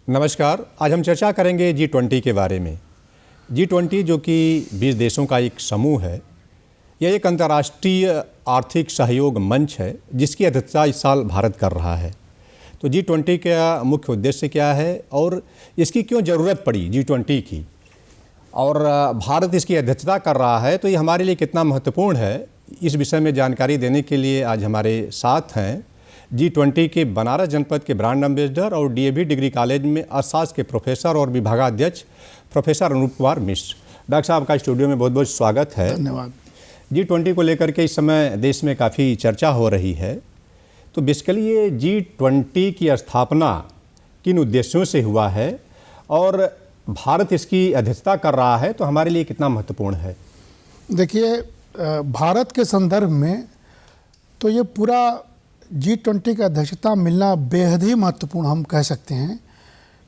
नमस्कार। आज हम चर्चा करेंगे G20 के बारे में। G20 जो कि 20 देशों का एक समूह है, यह एक अंतर्राष्ट्रीय आर्थिक सहयोग मंच है जिसकी अध्यक्षता इस साल भारत कर रहा है। तो G20 का मुख्य उद्देश्य क्या है और इसकी क्यों ज़रूरत पड़ी G20 की, और भारत इसकी अध्यक्षता कर रहा है तो ये हमारे लिए कितना महत्वपूर्ण है, इस विषय में जानकारी देने के लिए आज हमारे साथ हैं G20 के बनारस जनपद के ब्रांड एम्बेसडर और DAV डिग्री कॉलेज में अर्थशास्त्र के प्रोफेसर और विभागाध्यक्ष प्रोफेसर अनूप कुमार मिश्र। डॉक्टर साहब का स्टूडियो में बहुत बहुत स्वागत है। धन्यवाद। G20 को लेकर के इस समय देश में काफ़ी चर्चा हो रही है, तो बेसिकली ये G20 की स्थापना किन उद्देश्यों से हुआ है और भारत इसकी अध्यक्षता कर रहा है तो हमारे लिए कितना महत्वपूर्ण है? देखिए, भारत के संदर्भ में तो ये पूरा G20 की अध्यक्षता मिलना बेहद ही महत्वपूर्ण हम कह सकते हैं,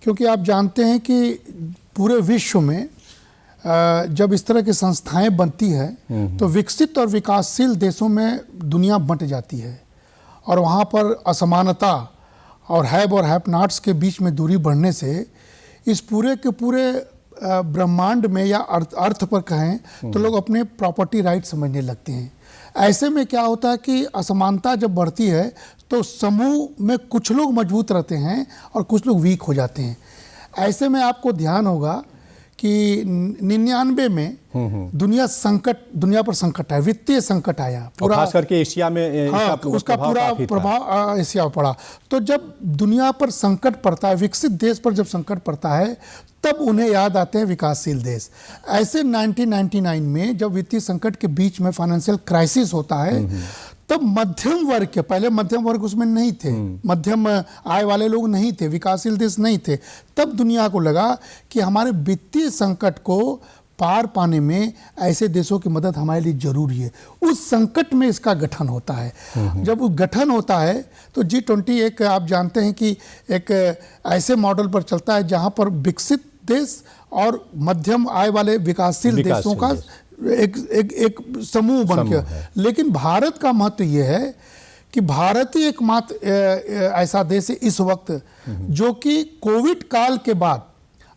क्योंकि आप जानते हैं कि पूरे विश्व में जब इस तरह की संस्थाएं बनती है तो विकसित और विकासशील देशों में दुनिया बंट जाती है और वहाँ पर असमानता और हैव और हैव नॉट्स के बीच में दूरी बढ़ने से इस पूरे के पूरे ब्रह्मांड में या अर्थ पर कहें तो लोग अपने प्रॉपर्टी राइट समझने लगते हैं। ऐसे में क्या होता है कि असमानता जब बढ़ती है तो समूह में कुछ लोग मजबूत रहते हैं और कुछ लोग वीक हो जाते हैं। ऐसे में आपको ध्यान होगा कि 99 में दुनिया पर संकट है, वित्तीय संकट आया पूरा, खास करके एशिया में। हाँ, उसका पूरा प्रभाव एशिया पर पड़ा। तो जब दुनिया पर संकट पड़ता है, विकसित देश पर जब संकट पड़ता है तब उन्हें याद आते हैं विकासशील देश। ऐसे 1999 में जब वित्तीय संकट के बीच में फाइनेंशियल क्राइसिस होता है तब मध्यम वर्ग के, पहले मध्यम वर्ग उसमें नहीं थे, मध्यम आय वाले लोग नहीं थे, विकासशील देश नहीं थे, तब दुनिया को लगा कि हमारे वित्तीय संकट को पार पाने में ऐसे देशों की मदद हमारे लिए जरूरी है। उस संकट में इसका गठन होता है। जब वो गठन होता है तो G20 एक, आप जानते हैं कि एक ऐसे मॉडल पर चलता है जहां पर विकसित देश और मध्यम आय वाले विकासशील देशों का एक समूह बन गया। लेकिन भारत का महत्व यह है कि भारत ही एकमात्र ऐसा देश है इस वक्त जो कि कोविड काल के बाद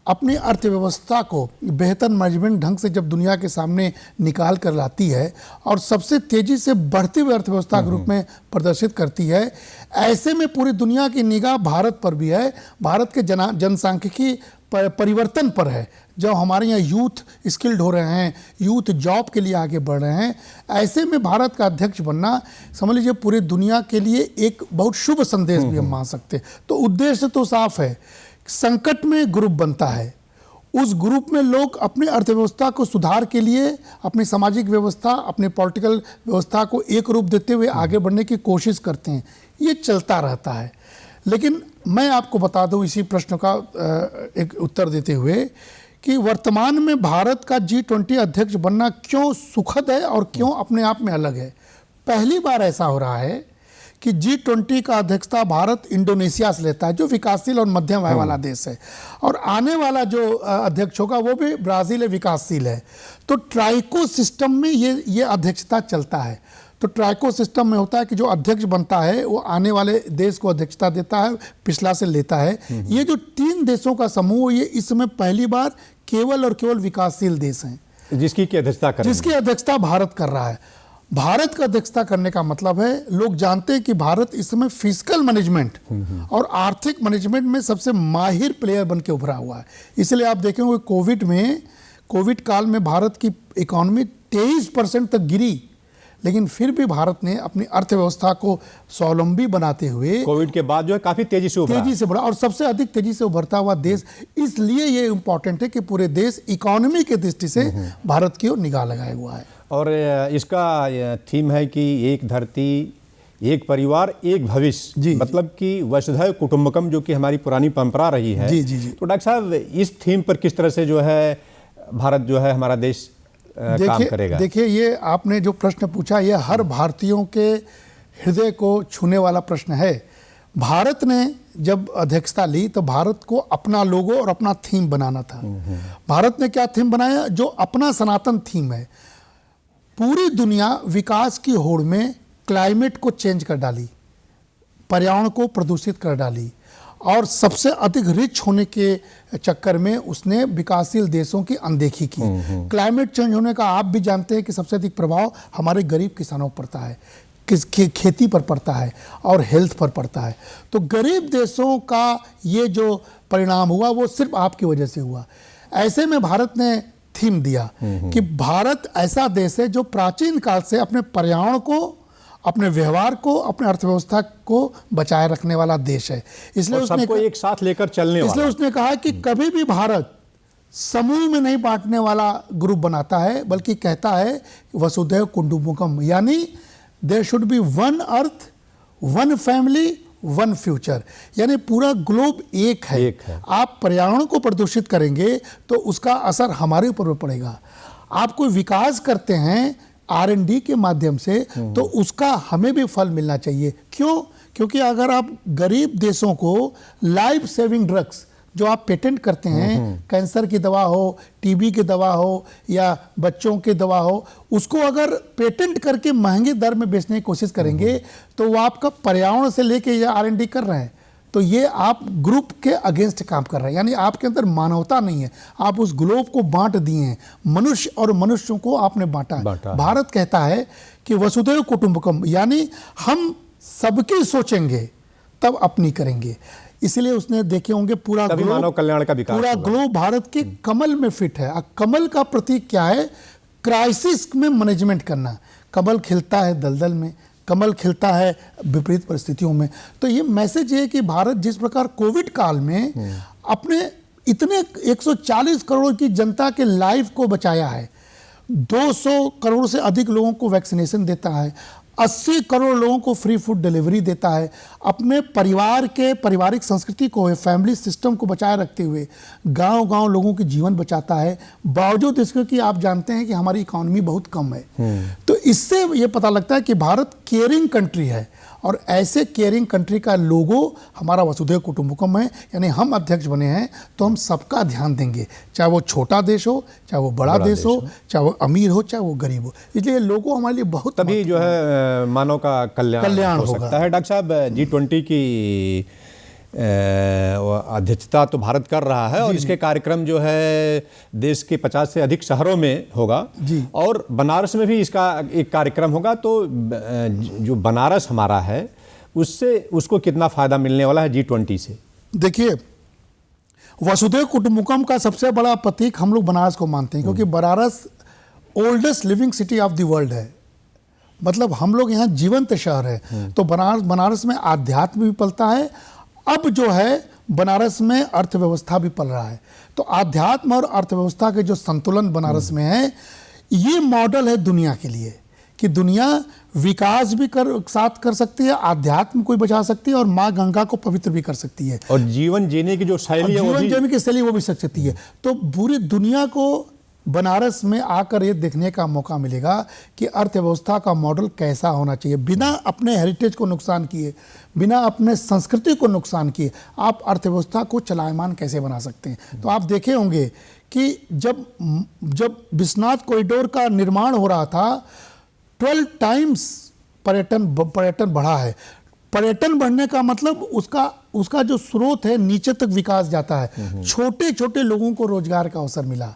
अपनी अर्थव्यवस्था को बेहतर मैनेजमेंट ढंग से जब दुनिया के सामने निकाल कर लाती है और सबसे तेजी से बढ़ती हुई अर्थव्यवस्था के रूप में प्रदर्शित करती है। ऐसे में पूरी दुनिया की निगाह भारत पर भी है, भारत के जनसांख्यिकी परिवर्तन पर है। जब हमारे यहाँ यूथ स्किल्ड हो रहे हैं, यूथ जॉब के लिए आगे बढ़ रहे हैं, ऐसे में भारत का अध्यक्ष बनना समझ लीजिए पूरी दुनिया के लिए एक बहुत शुभ संदेश भी हम मान सकते हैं। तो उद्देश्य तो साफ है, संकट में ग्रुप बनता है, उस ग्रुप में लोग अपनी अर्थव्यवस्था को सुधार के लिए अपनी सामाजिक व्यवस्था, अपने पॉलिटिकल व्यवस्था को एक रूप देते हुए आगे बढ़ने की कोशिश करते हैं। ये चलता रहता है। लेकिन मैं आपको बता दूं इसी प्रश्न का एक उत्तर देते हुए कि वर्तमान में भारत का G20 अध्यक्ष बनना क्यों सुखद है और क्यों अपने आप में अलग है। पहली बार ऐसा हो रहा है कि G20 का अध्यक्षता भारत इंडोनेशिया से लेता है, जो विकासशील और मध्यम आय वाला देश है, और आने वाला जो अध्यक्ष होगा वो भी ब्राज़ील है, विकासशील है। तो ट्राइको सिस्टम में ये अध्यक्षता चलता है। तो ट्राइको सिस्टम में होता है कि जो अध्यक्ष बनता है वो आने वाले देश को अध्यक्षता देता है, पिछला से लेता है। ये जो 3 देशों का समूह, ये इस समय पहली बार केवल और केवल विकासशील देश हैं जिसकी अध्यक्षता भारत कर रहा है। भारत का अध्यक्षता करने का मतलब है, लोग जानते हैं कि भारत इस समय फिस्कल मैनेजमेंट और आर्थिक मैनेजमेंट में सबसे माहिर प्लेयर बन के उभरा हुआ है। इसलिए आप देखेंगे कोविड काल में भारत की इकोनॉमी 23% तक गिरी, लेकिन फिर भी भारत ने अपनी अर्थव्यवस्था को स्वावलंबी बनाते हुए कोविड के बाद जो है काफी तेजी से बढ़ा और सबसे अधिक तेजी से उभरता हुआ देश। इसलिए ये इम्पोर्टेंट है कि पूरे देश इकोनॉमी की दृष्टि से भारत की ओर निगाह लगाया हुआ है। और इसका थीम है कि एक धरती, एक परिवार, एक भविष्य, मतलब कि वसुधैव कुटुंबकम, जो कि हमारी पुरानी परंपरा रही है। तो डॉक्टर साहब, इस थीम पर किस तरह से जो है भारत जो है हमारा देश काम करेगा? देखिए, ये आपने जो प्रश्न पूछा, ये हर भारतीयों के हृदय को छूने वाला प्रश्न है। भारत ने जब अध्यक्षता ली तो भारत को अपना लोगो और अपना थीम बनाना था। भारत ने क्या थीम बनाया? जो अपना सनातन थीम है। पूरी दुनिया विकास की होड़ में क्लाइमेट को चेंज कर डाली, पर्यावरण को प्रदूषित कर डाली, और सबसे अधिक रिच होने के चक्कर में उसने विकासशील देशों की अनदेखी की। क्लाइमेट चेंज होने का आप भी जानते हैं कि सबसे अधिक प्रभाव हमारे गरीब किसानों पर पड़ता है, खेती पर पड़ता है और हेल्थ पर पड़ता है। तो गरीब देशों का ये जो परिणाम हुआ वो सिर्फ आपकी वजह से हुआ। ऐसे में भारत ने थीम दिया कि भारत ऐसा देश है जो प्राचीन काल से अपने पर्यावरण को, अपने व्यवहार को, अपने अर्थव्यवस्था को बचाए रखने वाला देश है। इसलिए उसने सबको एक साथ लेकर चलने वाला। इसलिए उसने कहा कि कभी भी भारत समूह में नहीं बांटने वाला ग्रुप बनाता है, बल्कि कहता है वसुधैव कुटुंबकम, यानी there should be one earth, one family, one future, यानी पूरा ग्लोब एक है। आप पर्यावरण को प्रदूषित करेंगे तो उसका असर हमारे ऊपर भी पड़ेगा। आप कोई विकास करते हैं R&D के माध्यम से तो उसका हमें भी फल मिलना चाहिए। क्यों? क्योंकि अगर आप गरीब देशों को लाइफ सेविंग ड्रग्स जो आप पेटेंट करते हैं, कैंसर की दवा हो, टीबी की दवा हो या बच्चों की दवा हो, उसको अगर पेटेंट करके महंगे दर में बेचने की कोशिश करेंगे तो वो आपका पर्यावरण से लेके ये R&D कर रहे हैं, तो ये आप ग्रुप के अगेंस्ट काम कर रहे हैं, यानी आपके अंदर मानवता नहीं है। आप उस ग्लोब को बांट दिए हैं, मनुष्य और मनुष्यों को आपने बांटा है। भारत कहता है कि वसुधैव कुटुंबकम, यानी हम सबकी सोचेंगे तब अपनी करेंगे। इसलिए उसने देखे होंगे पूरा मानव कल्याण का विकास, पूरा ग्लोब भारत के कमल में फिट है। कमल का प्रतीक क्या है? क्राइसिस में मैनेजमेंट करना। कमल खिलता है दलदल में, कमल खिलता है विपरीत परिस्थितियों में। तो ये मैसेज है कि भारत जिस प्रकार कोविड काल में अपने इतने 140 करोड़ की जनता के लाइफ को बचाया है, 200 करोड़ से अधिक लोगों को वैक्सीनेशन देता है, 80 करोड़ लोगों को फ्री फूड डिलीवरी देता है, अपने परिवार के पारिवारिक संस्कृति को, फैमिली सिस्टम को बचाए रखते हुए गांव-गांव लोगों के जीवन बचाता है, बावजूद इसके कि आप जानते हैं कि हमारी इकोनॉमी बहुत कम है। तो इससे ये पता लगता है कि भारत केयरिंग कंट्री है, और ऐसे केयरिंग कंट्री का लोगो हमारा वसुधैव कुटुंबकम है। यानी हम अध्यक्ष बने हैं तो हम सबका ध्यान देंगे, चाहे वो छोटा देश हो, चाहे वो बड़ा देश हो, चाहे वो अमीर हो, चाहे वो गरीब हो। इसलिए लोगो हमारे लिए बहुत, तभी जो है मानव का कल्याण हो सकता है। डॉक्टर साहब, G20 की अध्यक्षता तो भारत कर रहा है और इसके कार्यक्रम जो है देश के 50 से अधिक शहरों में होगा और बनारस में भी इसका एक कार्यक्रम होगा। तो जो बनारस हमारा है उससे उसको कितना फायदा मिलने वाला है G20 से? देखिए, वसुधैव कुटुंबकम का सबसे बड़ा प्रतीक हम लोग बनारस को मानते हैं, क्योंकि Banaras oldest living city of the world है। मतलब हम लोग यहाँ जीवंत शहर है। तो बनारस में आध्यात्म भी पलता है। अब जो है बनारस में अर्थव्यवस्था भी पल रहा है। तो आध्यात्म और अर्थव्यवस्था के जो संतुलन बनारस में है, ये मॉडल है दुनिया के लिए कि दुनिया विकास भी साथ कर सकती है, आध्यात्म को भी बचा सकती है और माँ गंगा को पवित्र भी कर सकती है, और जीवन जीने की जो शैली है, जीवन जीने की शैली वो भी सकती है। तो पूरी दुनिया को बनारस में आकर ये देखने का मौका मिलेगा कि अर्थव्यवस्था का मॉडल कैसा होना चाहिए। बिना अपने हेरिटेज को नुकसान किए, बिना अपने संस्कृति को नुकसान किए आप अर्थव्यवस्था को चलायमान कैसे बना सकते हैं। तो आप देखे होंगे कि जब विश्वनाथ कॉरिडोर का निर्माण हो रहा था, 12 टाइम्स पर्यटन बढ़ा है। पर्यटन बढ़ने का मतलब उसका जो स्रोत है नीचे तक विकास जाता है, छोटे छोटे लोगों को रोजगार का अवसर मिला।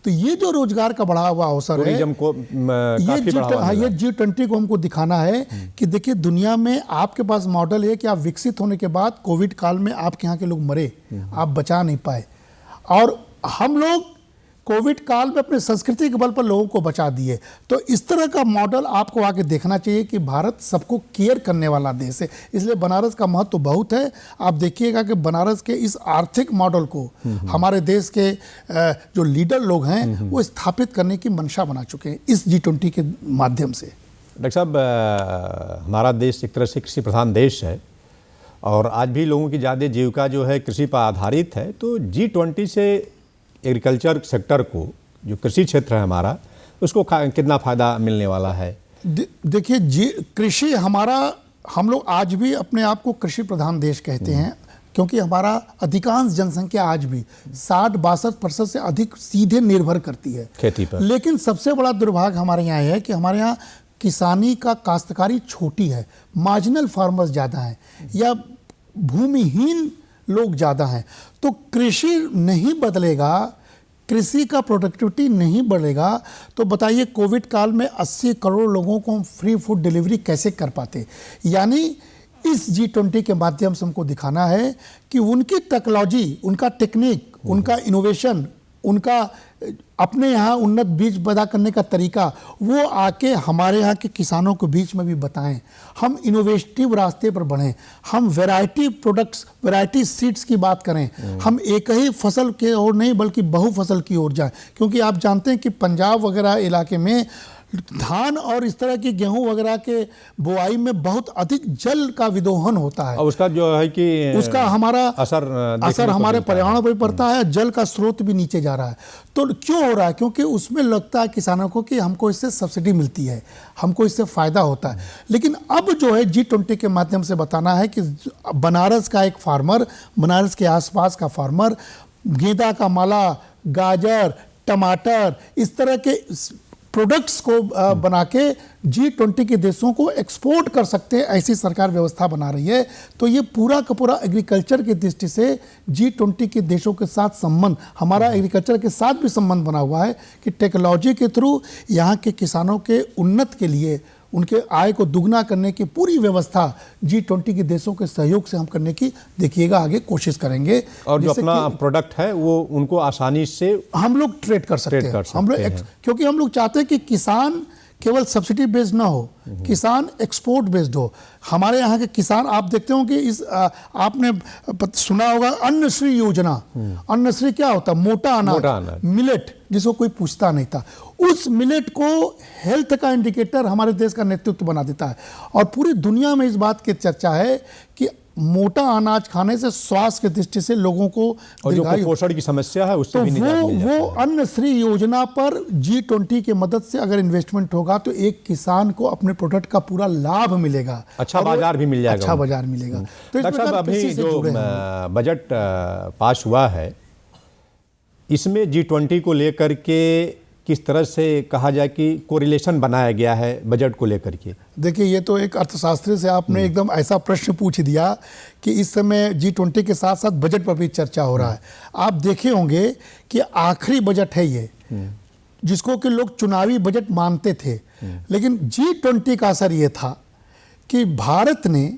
तो ये जो रोजगार का बढ़ा हुआ अवसर है, ये G20 को हमको दिखाना है कि देखिए दुनिया में आपके पास मॉडल है कि आप विकसित होने के बाद कोविड काल में आपके यहाँ के लोग मरे, आप बचा नहीं पाए, और हम लोग कोविड काल में अपने संस्कृति के बल पर लोगों को बचा दिए। तो इस तरह का मॉडल आपको आके देखना चाहिए कि भारत सबको केयर करने वाला देश है। इसलिए बनारस का महत्व तो बहुत है। आप देखिएगा कि बनारस के इस आर्थिक मॉडल को हमारे देश के जो लीडर लोग हैं वो स्थापित करने की मंशा बना चुके हैं इस G20 के माध्यम से। डॉक्टर साहब, हमारा देश एक तरह से कृषि प्रधान देश है और आज भी लोगों की ज़्यादा जीविका जो है कृषि पर आधारित है। तो G20 से एग्रीकल्चर सेक्टर को, जो कृषि क्षेत्र है हमारा, उसको कितना फ़ायदा मिलने वाला है? देखिए, कृषि हमारा, हम लोग आज भी अपने आप को कृषि प्रधान देश कहते हैं, क्योंकि हमारा अधिकांश जनसंख्या आज भी 60-62% से अधिक सीधे निर्भर करती है खेती पर। लेकिन सबसे बड़ा दुर्भाग्य हमारे यहाँ है कि हमारे यहाँ किसानी का काश्तकारी छोटी है, मार्जिनल फार्मर्स ज़्यादा हैं, या भूमिहीन लोग ज़्यादा हैं। तो कृषि नहीं बदलेगा, कृषि का प्रोडक्टिविटी नहीं बढ़ेगा, तो बताइए कोविड काल में 80 करोड़ लोगों को हम फ्री फूड डिलीवरी कैसे कर पाते। यानी इस G20 के माध्यम से हमको दिखाना है कि उनकी टेक्नोलॉजी, उनका टेक्निक, उनका इनोवेशन, उनका अपने यहाँ उन्नत बीज पैदा करने का तरीका, वो आके हमारे यहाँ के किसानों के बीच में भी बताएं। हम इनोवेटिव रास्ते पर बढ़ें, हम वैरायटी प्रोडक्ट्स, वैरायटी सीड्स की बात करें, हम एक ही फसल के ओर नहीं बल्कि बहु फसल की ओर जाएं। क्योंकि आप जानते हैं कि पंजाब वगैरह इलाके में धान और इस तरह की गेहूं वगैरह के बुआई में बहुत अधिक जल का विदोहन होता है, और उसका जो है कि उसका हमारा असर हमारे पर्यावरण पर पड़ता है, जल का स्रोत भी नीचे जा रहा है। तो क्यों हो रहा है? क्योंकि उसमें लगता है किसानों को कि हमको इससे सब्सिडी मिलती है, हमको इससे फायदा होता है। लेकिन अब जो है G20 के माध्यम से बताना है कि बनारस का एक फार्मर, बनारस के आसपास का फार्मर गेंदा का माला, गाजर, टमाटर, इस तरह के प्रोडक्ट्स को बना के G20 के देशों को एक्सपोर्ट कर सकते हैं, ऐसी सरकार व्यवस्था बना रही है। तो ये पूरा का पूरा एग्रीकल्चर की दृष्टि से G20 के देशों के साथ संबंध, हमारा एग्रीकल्चर के साथ भी संबंध बना हुआ है कि टेक्नोलॉजी के थ्रू यहाँ के किसानों के उन्नत के लिए, उनके आय को दुगना करने की पूरी व्यवस्था G20 के देशों के सहयोग से हम करने की, देखिएगा, आगे कोशिश करेंगे। और जो अपना प्रोडक्ट है वो उनको आसानी से हम लोग ट्रेड कर सकते हैं। हम लोग, क्योंकि हम लोग चाहते हैं कि किसान केवल सब्सिडी बेस्ड ना हो, किसान एक्सपोर्ट बेस्ड हो। हमारे यहाँ के किसान, आप देखते हो कि इस आपने सुना होगा अन्नश्री योजना। अन्नश्री क्या होता है? मोटा अनाज, मिलेट, जिसको कोई पूछता नहीं था। उस मिलेट को हेल्थ का इंडिकेटर हमारे देश का नेतृत्व बना देता है। और पूरी दुनिया में इस बात की चर्चा है कि मोटा अनाज खाने से स्वास्थ्य की दृष्टि से लोगों को, और जो कुपोषण की समस्या है उससे भी निजात मिल जाता है। वो अन्नश्री योजना पर G20 की मदद से अगर इन्वेस्टमेंट होगा तो एक किसान को अपने प्रोडक्ट का पूरा लाभ मिलेगा, अच्छा बाजार भी मिल जाएगा, अच्छा बाजार मिलेगा। तो डॉक्टर साहब, अभी जो बजट पास हुआ है, इसमें G20 को लेकर के किस तरह से कहा जाए कि कोरिलेशन बनाया गया है बजट को लेकर के? देखिए, ये तो एक अर्थशास्त्री से आपने एकदम ऐसा प्रश्न पूछ दिया कि इस समय G20 के साथ साथ बजट पर भी चर्चा हो रहा है। आप देखे होंगे कि आखिरी बजट है ये, जिसको कि लोग चुनावी बजट मानते थे। लेकिन G20 का असर ये था कि भारत ने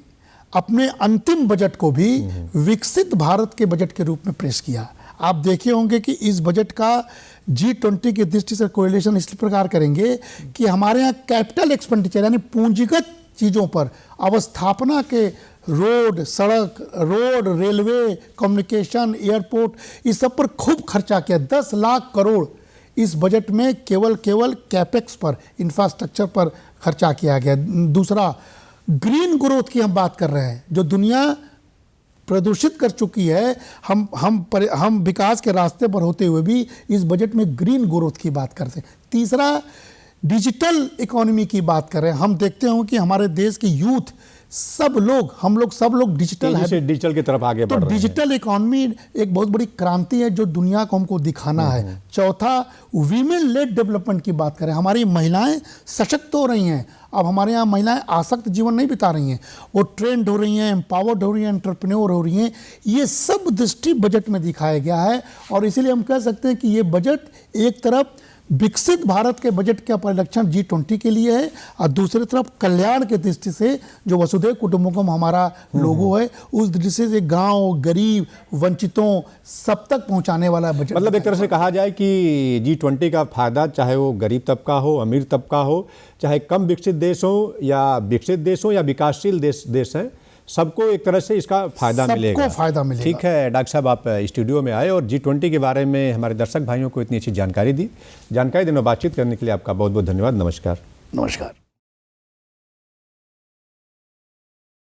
अपने अंतिम बजट को भी विकसित भारत के बजट के रूप में पेश किया। आप देखे होंगे कि इस बजट का G20 की दृष्टि से कोरिलेशन इस प्रकार करेंगे कि हमारे यहाँ कैपिटल एक्सपेंडिचर यानी पूंजीगत चीज़ों पर, अवस्थापना के, रोड, सड़क, रोड, रेलवे, कम्युनिकेशन, एयरपोर्ट, इस सब पर खूब खर्चा किया। 10 लाख करोड़ इस बजट में केवल कैपेक्स पर, इंफ्रास्ट्रक्चर पर खर्चा किया गया। दूसरा, ग्रीन ग्रोथ की हम बात कर रहे हैं, जो दुनिया प्रदूषित कर चुकी है। हम विकास के रास्ते पर होते हुए भी इस बजट में ग्रीन ग्रोथ की बात करते हैं। तीसरा, डिजिटल इकोनॉमी की बात कर रहे हैं। हम देखते हैं कि हमारे देश की यूथ, हम लोग सब लोग डिजिटल की तरफ आगे बढ़ रहे हैं। डिजिटल इकोनॉमी एक बहुत बड़ी क्रांति है जो दुनिया को हमको दिखाना है। चौथा, वीमेन लेड डेवलपमेंट की बात करें, हमारी महिलाएं सशक्त हो रही हैं। अब हमारे यहाँ महिलाएं आसक्त जीवन नहीं बिता रही हैं, वो ट्रेंड हो रही हैं, एम्पावर्ड हो रही हैं, एंटरप्रेन्योर हो रही हैं। ये सब दृष्टि बजट में दिखाया गया है। और इसीलिए हम कह सकते हैं कि ये बजट एक तरफ विकसित भारत के बजट का परिलक्षण G20 के लिए है, और दूसरी तरफ कल्याण के दृष्टि से जो वसुधैव कुटुंबकम हमारा लोगो है, उस दृष्टि से गांव, गरीब, वंचितों सब तक पहुंचाने वाला बजट। मतलब एक तरह से कहा जाए कि G20 का फायदा चाहे वो गरीब तबका हो, अमीर तबका हो, चाहे कम विकसित देश हो या विकसित देश हो या विकासशील देश हैं, सबको एक तरह से इसका फायदा मिलेगा। सबको फायदा मिलेगा। ठीक है डॉक्टर साहब, आप स्टूडियो में आए और G20 के बारे में हमारे दर्शक भाइयों को इतनी अच्छी जानकारी दी। जानकारी देने, बातचीत करने के लिए आपका बहुत बहुत धन्यवाद। नमस्कार। नमस्कार।